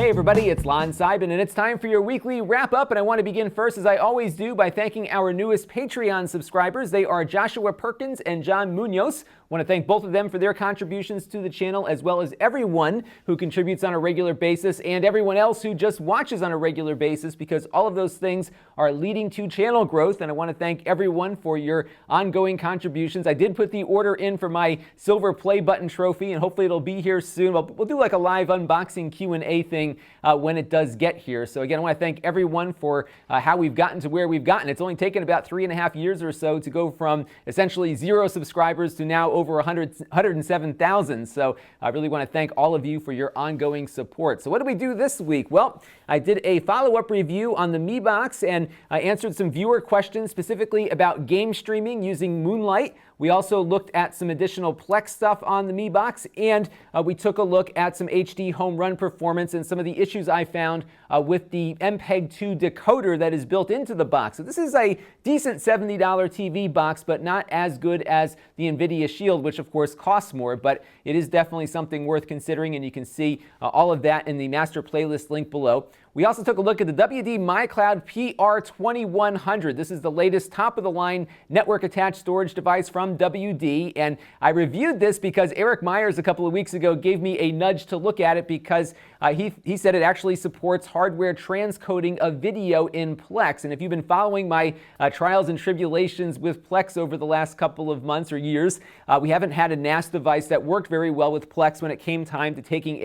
Hey everybody, it's Lon.TV, and it's time for your weekly wrap-up, and I want to begin first, as I always do, by thanking our newest Patreon subscribers. They are Joshua Perkins and John Munoz. I want to thank both of them for their contributions to the channel, as well as everyone who contributes on a regular basis and everyone else who just watches on a regular basis, because all of those things are leading to channel growth, and I want to thank everyone for your ongoing contributions. I did put the order in for my silver play button trophy, and hopefully it'll be here soon. We'll do like a live unboxing Q&A thing when it does get here. So again, I want to thank everyone for how we've gotten to where we've gotten. It's only taken about 3.5 years or so to go from essentially 0 subscribers to now over 107,000. So I really want to thank all of you for your ongoing support. So what did we do this week? Well, I did a follow-up review on the MiBox, and I answered some viewer questions specifically about game streaming using Moonlight. We also looked at some additional Plex stuff on the MiBox, and we took a look at some HD home run performance and some of the issues I found with the MPEG-2 decoder that is built into the box. So this is a decent $70 TV box, but not as good as the NVIDIA Shield, which of course costs more, but it is definitely something worth considering, and you can see all of that in the master playlist link below. We also took a look at the WD MyCloud PR2100. This is the latest top-of-the-line network-attached storage device from WD, and I reviewed this because Eric Myers a couple of weeks ago gave me a nudge to look at it because he said it actually supports hardware transcoding of video in Plex. And if you've been following my trials and tribulations with Plex over the last couple of months or years, we haven't had a NAS device that worked very well with Plex when it came time to taking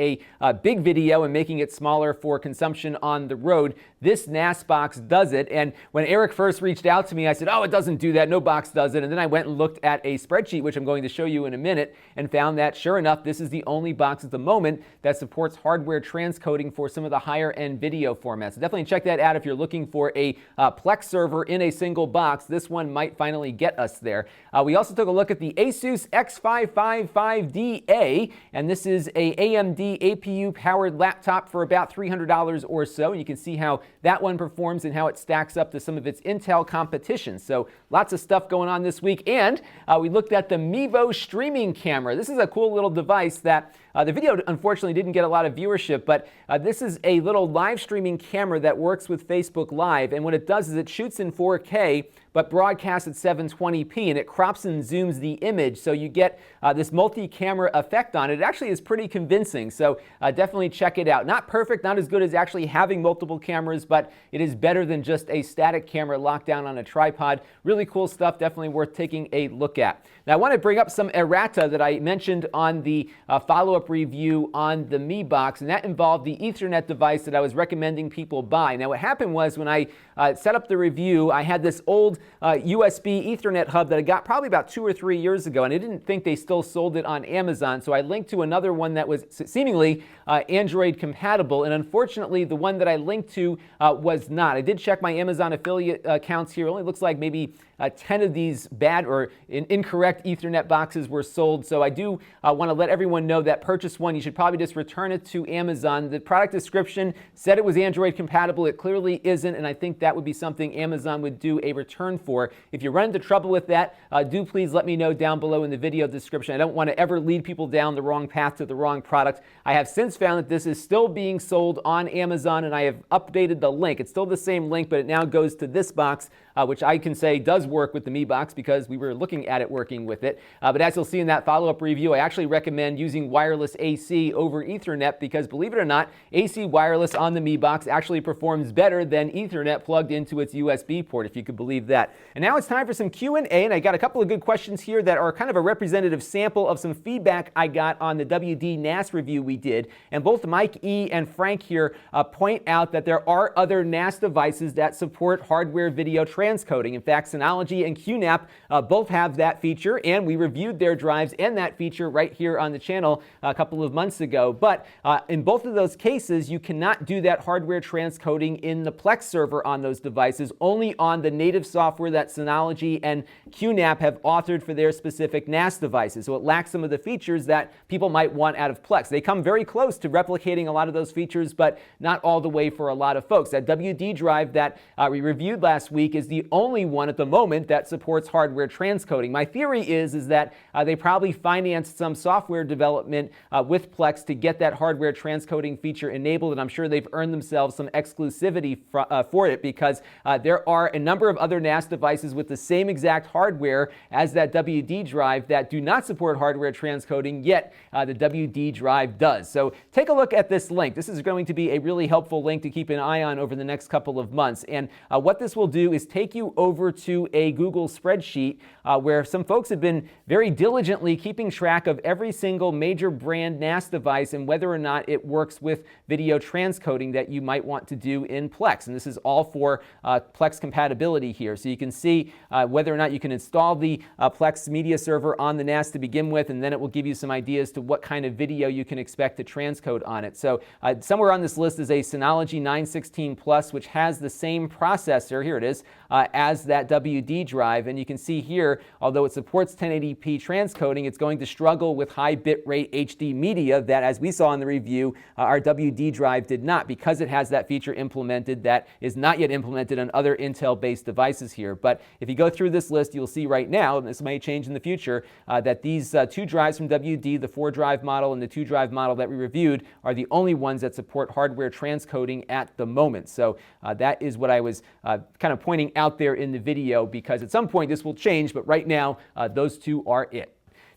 a big video and making it smaller for consumption on the road. This NAS box does it, and when Eric first reached out to me, I said, oh, it doesn't do that, no box does it, and then I went and looked at a spreadsheet, which I'm going to show you in a minute, and found that, sure enough, this is the only box at the moment that supports hardware transcoding for some of the higher-end video formats. So definitely check that out if you're looking for a Plex server in a single box. This one might finally get us there. We also took a look at the Asus X555DA, and this is a AMD APU-powered laptop for about $300 or so. And you can see how that one performs and how it stacks up to some of its Intel competition. So lots of stuff going on this week. And we looked at the Mevo streaming camera. This is a cool little device that the video unfortunately didn't get a lot of viewership, but this is a little live streaming camera that works with Facebook Live. And what it does is it shoots in 4K, but broadcasts at 720p, and it crops and zooms the image, so you get this multi-camera effect on it. It actually is pretty convincing, so definitely check it out. Not perfect, not as good as actually having multiple cameras, but it is better than just a static camera locked down on a tripod. Really cool stuff, definitely worth taking a look at. Now I want to bring up some errata that I mentioned on the follow-up review on the MiBox, and that involved the Ethernet device that I was recommending people buy. Now what happened was when I set up the review, I had this old USB Ethernet hub that I got probably about 2 or 3 years ago, and I didn't think they still sold it on Amazon, so I linked to another one that was seemingly Android compatible, and unfortunately the one that I linked to was not. I did check my Amazon affiliate accounts here. It only looks like maybe 10 of these bad or incorrect Ethernet boxes were sold, so I do want to let everyone know that purchase one, you should probably just return it to Amazon. The product description said it was Android compatible. It clearly isn't, and I think that would be something Amazon would do a return for. If you run into trouble with that, do please let me know down below in the video description. I don't want to ever lead people down the wrong path to the wrong product. I have since found that this is still being sold on Amazon, and I have updated the link. It's still the same link, but it now goes to this box, which I can say does work with the MiBox because we were looking at it working with it. But as you'll see in that follow-up review, I actually recommend using wireless AC over Ethernet because, believe it or not, AC wireless on the MiBox actually performs better than Ethernet plugged into its USB port, if you could believe that. And now it's time for some Q&A, and I got a couple of good questions here that are kind of a representative sample of some feedback I got on the WD NAS review we did. And both Mike E. and Frank here point out that there are other NAS devices that support hardware video transcoding. In fact, Synology and Qnap both have that feature, and we reviewed their drives and that feature right here on the channel a couple of months ago. But in both of those cases, you cannot do that hardware transcoding in the Plex server on those devices, only on the native software that Synology and Qnap have authored for their specific NAS devices. So it lacks some of the features that people might want out of Plex. They come very close to replicating a lot of those features, but not all the way for a lot of folks. That WD drive that we reviewed last week is the only one at the moment moment that supports hardware transcoding. My theory is that they probably financed some software development with Plex to get that hardware transcoding feature enabled, and I'm sure they've earned themselves some exclusivity for it, because there are a number of other NAS devices with the same exact hardware as that WD drive that do not support hardware transcoding, yet the WD drive does. So take a look at this link. This is going to be a really helpful link to keep an eye on over the next couple of months. And what this will do is take you over to a Google spreadsheet where some folks have been very diligently keeping track of every single major brand NAS device and whether or not it works with video transcoding that you might want to do in Plex. And this is all for Plex compatibility here. So you can see whether or not you can install the Plex media server on the NAS to begin with, and then it will give you some ideas to what kind of video you can expect to transcode on it. So somewhere on this list is a Synology 916 Plus, which has the same processor, here it is, as that WD drive. And you can see here, although it supports 1080p transcoding, it's going to struggle with high bitrate HD media that, as we saw in the review, our WD drive did not, because it has that feature implemented that is not yet implemented on other Intel-based devices here. But if you go through this list, you'll see right now, and this may change in the future, that these two drives from WD, the 4-drive model and the 2-drive model that we reviewed, are the only ones that support hardware transcoding at the moment. So that is what I was kind of pointing out there in the video, because at some point this will change, but right now those two are it.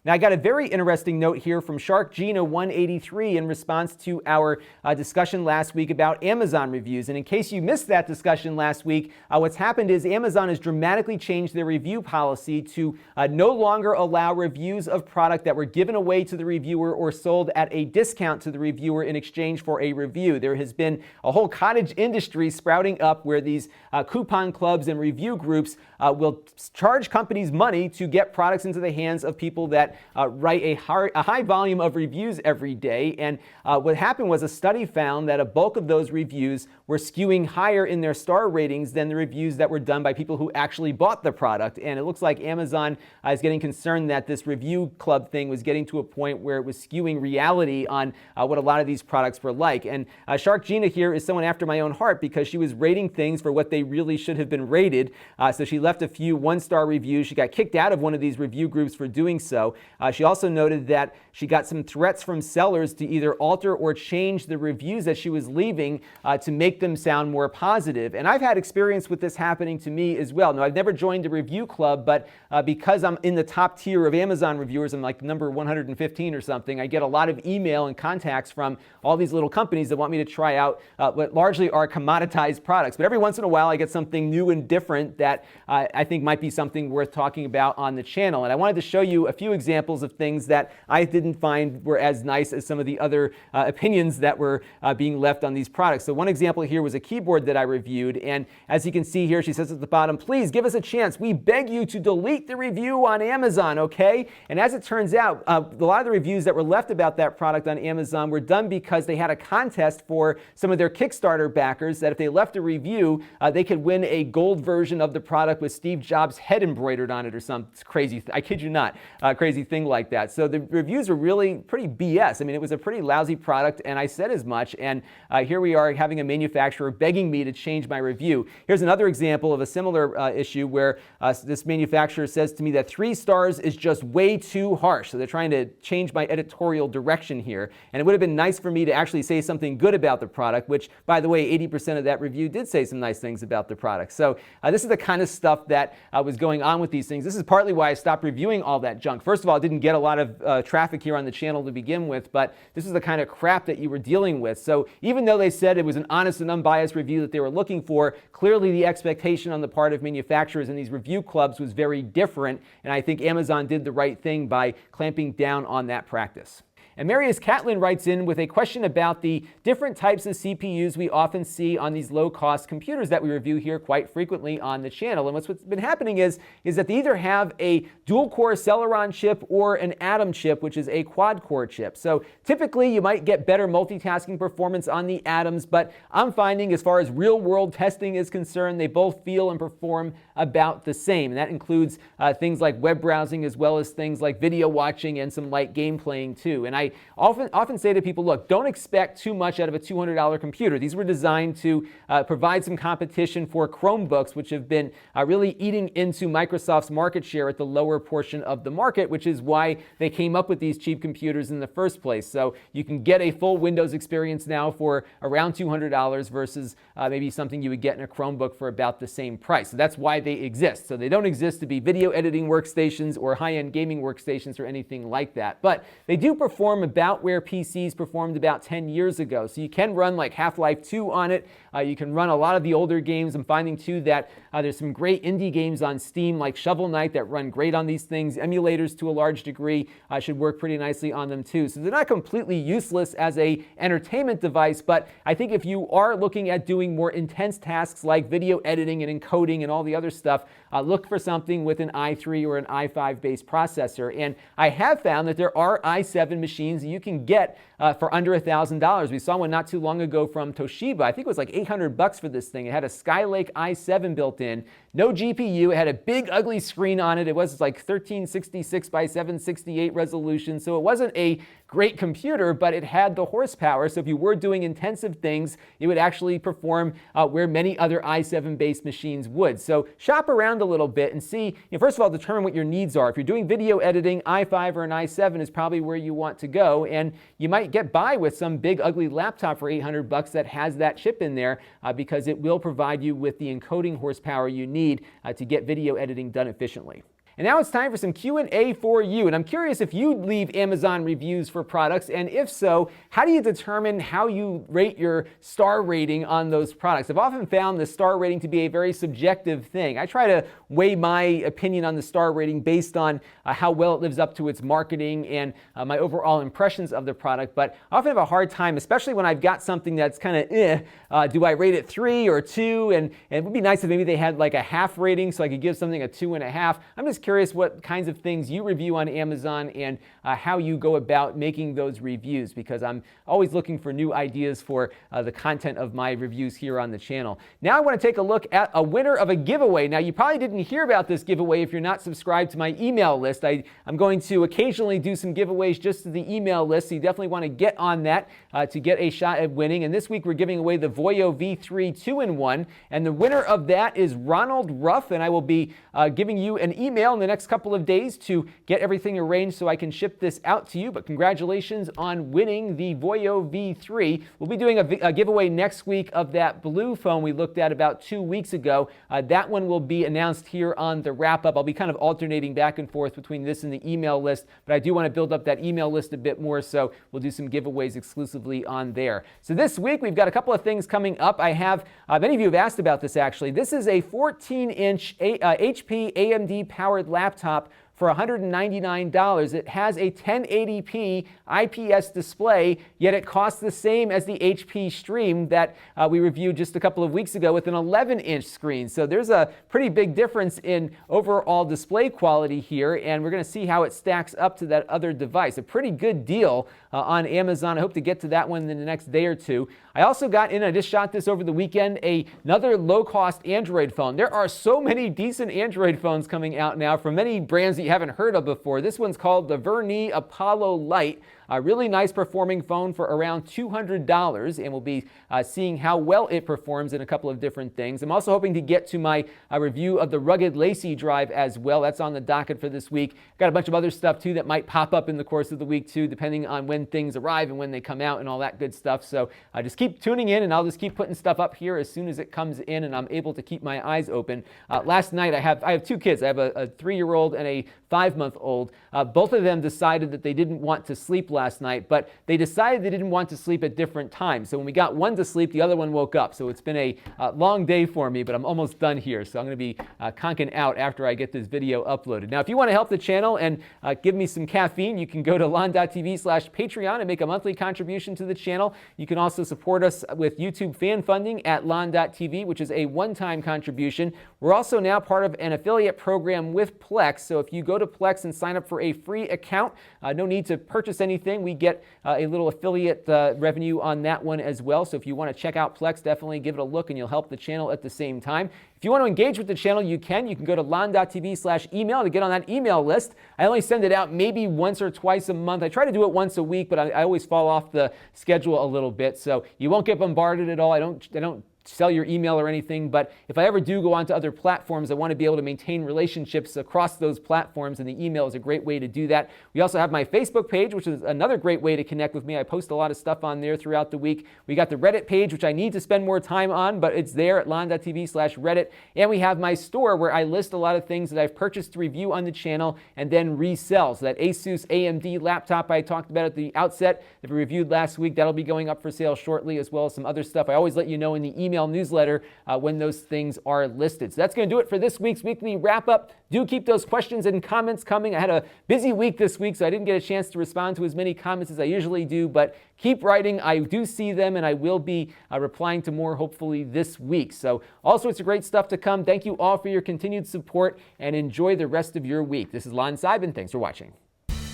Now, I got a very interesting note here from SharkGina183 in response to our discussion last week about Amazon reviews. And in case you missed that discussion last week, what's happened is Amazon has dramatically changed their review policy to no longer allow reviews of product that were given away to the reviewer or sold at a discount to the reviewer in exchange for a review. There has been a whole cottage industry sprouting up where these coupon clubs and review groups will charge companies money to get products into the hands of people that write a high volume of reviews every day. And what happened was a study found that a bulk of those reviews were skewing higher in their star ratings than the reviews that were done by people who actually bought the product. And it looks like Amazon is getting concerned that this review club thing was getting to a point where it was skewing reality on what a lot of these products were like. And Shark Gina here is someone after my own heart, because she was rating things for what they really should have been rated. So she left a few 1-star reviews. She got kicked out of one of these review groups for doing so. She also noted that she got some threats from sellers to either alter or change the reviews that she was leaving to make them sound more positive. And I've had experience with this happening to me as well. Now, I've never joined a review club, but because I'm in the top tier of Amazon reviewers, I'm like number 115 or something, I get a lot of email and contacts from all these little companies that want me to try out what largely are commoditized products. But every once in a while, I get something new and different that I think might be something worth talking about on the channel. And I wanted to show you a few examples of things that I didn't find were as nice as some of the other opinions that were being left on these products. So one example here was a keyboard that I reviewed, and as you can see here, she says at the bottom, "Please give us a chance. We beg you to delete the review on Amazon, okay?" And as it turns out, a lot of the reviews that were left about that product on Amazon were done because they had a contest for some of their Kickstarter backers that if they left a review, they could win a gold version of the product with Steve Jobs' head embroidered on it or some crazy, I kid you not, crazy thing like that. So the reviews were really pretty BS. I mean, it was a pretty lousy product, and I said as much, and here we are having a manufacturer begging me to change my review. Here's another example of a similar issue where this manufacturer says to me that 3 stars is just way too harsh. So they're trying to change my editorial direction here. And it would have been nice for me to actually say something good about the product, which, by the way, 80% of that review did say some nice things about the product. So this is the kind of stuff that was going on with these things. This is partly why I stopped reviewing all that junk. First of all, it didn't get a lot of traffic here on the channel to begin with, but this is the kind of crap that you were dealing with. So even though they said it was an honest and unbiased review that they were looking for, clearly the expectation on the part of manufacturers in these review clubs was very different, and I think Amazon did the right thing by clamping down on that practice. And Marius Catlin writes in with a question about the different types of CPUs we often see on these low-cost computers that we review here quite frequently on the channel. And what's been happening is that they either have a dual-core Celeron chip or an Atom chip, which is a quad-core chip. So typically, you might get better multitasking performance on the Atoms, but I'm finding as far as real-world testing is concerned, they both feel and perform about the same. And that includes things like web browsing as well as things like video watching and some light game playing too. And I I often say to people, look, don't expect too much out of a $200 computer. These were designed to provide some competition for Chromebooks, which have been really eating into Microsoft's market share at the lower portion of the market, which is why they came up with these cheap computers in the first place. So you can get a full Windows experience now for around $200 versus maybe something you would get in a Chromebook for about the same price. So that's why they exist. So they don't exist to be video editing workstations or high-end gaming workstations or anything like that. But they do perform about where PCs performed about 10 years ago. So you can run like Half-Life 2 on it. You can run a lot of the older games. I'm finding too that there's some great indie games on Steam like Shovel Knight that run great on these things. Emulators to a large degree should work pretty nicely on them too. So they're not completely useless as a entertainment device, but I think if you are looking at doing more intense tasks like video editing and encoding and all the other stuff, look for something with an i3 or an i5 based processor. And I have found that there are i7 machines you can get for under $1,000. We saw one not too long ago from Toshiba. I think it was like $800 for this thing. It had a Skylake i7 built in, no GPU. It had a big ugly screen on it. It was like 1366 by 768 resolution. So it wasn't a great computer, but it had the horsepower. So if you were doing intensive things, it would actually perform where many other i7 based machines would. So shop around a little bit and see, first of all, determine what your needs are. If you're doing video editing, i5 or an i7 is probably where you want to go. And you might get by with some big ugly laptop for $800 that has that chip in there because it will provide you with the encoding horsepower you need to get video editing done efficiently. And now it's time for some Q&A for you. And I'm curious if you leave Amazon reviews for products, and if so, how do you determine how you rate your star rating on those products? I've often found the star rating to be a very subjective thing. I try to weigh my opinion on the star rating based on how well it lives up to its marketing and my overall impressions of the product, but I often have a hard time, especially when I've got something that's kind of do I rate it 3 or 2? And it would be nice if maybe they had like a half rating so I could give something a 2.5. I'm just curious what kinds of things you review on Amazon and how you go about making those reviews, because I'm always looking for new ideas for the content of my reviews here on the channel. Now I want to take a look at a winner of a giveaway. Now you probably didn't hear about this giveaway if you're not subscribed to my email list. I'm going to occasionally do some giveaways just to the email list, so you definitely want to get on that to get a shot at winning. And this week we're giving away the Voyo V3 2-in-1, and the winner of that is Ronald Ruff, and I will be giving you an email in the next couple of days to get everything arranged so I can ship this out to you. But congratulations on winning the Voyo V3. We'll be doing a giveaway next week of that blue phone we looked at about 2 weeks ago. That one will be announced here on the Wrap-Up. I'll be kind of alternating back and forth between this and the email list, but I do want to build up that email list a bit more, so we'll do some giveaways exclusively on there. So this week we've got a couple of things coming up. I have, many of you have asked about this actually. This is a 14-inch HP AMD powered laptop for $199. It has a 1080p IPS display, yet it costs the same as the HP Stream that we reviewed just a couple of weeks ago with an 11-inch screen. So there's a pretty big difference in overall display quality here, and we're going to see how it stacks up to that other device. A pretty good deal on Amazon. I hope to get to that one in the next day or two. I also got in, I just shot this over the weekend, another low-cost Android phone. There are so many decent Android phones coming out now from many brands that you haven't heard of before. This one's called the Verni Apollo Lite. A really nice performing phone for around $200, and we'll be seeing how well it performs in a couple of different things. I'm also hoping to get to my review of the rugged Lacy drive as well. That's on the docket for this week. Got a bunch of other stuff too that might pop up in the course of the week too, depending on when things arrive and when they come out and all that good stuff. So just keep tuning in, and I'll just keep putting stuff up here as soon as it comes in and I'm able to keep my eyes open. Last night I have 2 kids. I have a 3-year-old and a 5-month-old. Both of them decided that they didn't want to sleep last night, but they decided they didn't want to sleep at different times. So when we got one to sleep, the other one woke up. So it's been a long day for me, but I'm almost done here. So I'm going to be conking out after I get this video uploaded. Now, if you want to help the channel and give me some caffeine, you can go to Lon.TV/Patreon and make a monthly contribution to the channel. You can also support us with YouTube fan funding at Lon.TV, which is a one-time contribution. We're also now part of an affiliate program with Plex. So if you go to Plex and sign up for a free account, no need to purchase anything everything, we get a little affiliate revenue on that one as well. So if you want to check out Plex, definitely give it a look and you'll help the channel at the same time. If you want to engage with the channel, you can. You can go to Lon.TV/email to get on that email list. I only send it out maybe once or twice a month. I try to do it once a week, but I always fall off the schedule a little bit. So you won't get bombarded at all. I don't sell your email or anything, but if I ever do go onto other platforms, I want to be able to maintain relationships across those platforms, and the email is a great way to do that. We also have my Facebook page, which is another great way to connect with me. I post a lot of stuff on there throughout the week. We got the Reddit page, which I need to spend more time on, but it's there at Lon.TV/Reddit. And we have my store where I list a lot of things that I've purchased to review on the channel and then resell. So that Asus AMD laptop I talked about at the outset that we reviewed last week, that'll be going up for sale shortly, as well as some other stuff. I always let you know in the email newsletter when those things are listed. So that's going to do it for this week's weekly wrap-up. Do keep those questions and comments coming. I had a busy week this week, so I didn't get a chance to respond to as many comments as I usually do, but keep writing. I do see them, and I will be replying to more hopefully this week. So all sorts of great stuff to come. Thank you all for your continued support, and enjoy the rest of your week. This is Lon Seidman. Thanks for watching.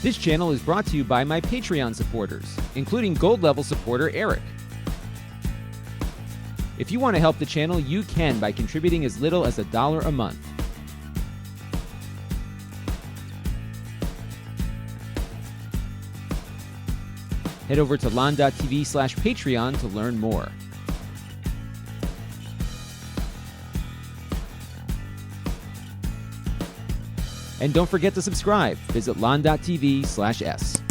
This channel is brought to you by my Patreon supporters, including gold level supporter Eric. If you want to help the channel, you can by contributing as little as $1 a month. Head over to Lon.TV/Patreon to learn more. And don't forget to subscribe. Visit Lon.TV/S.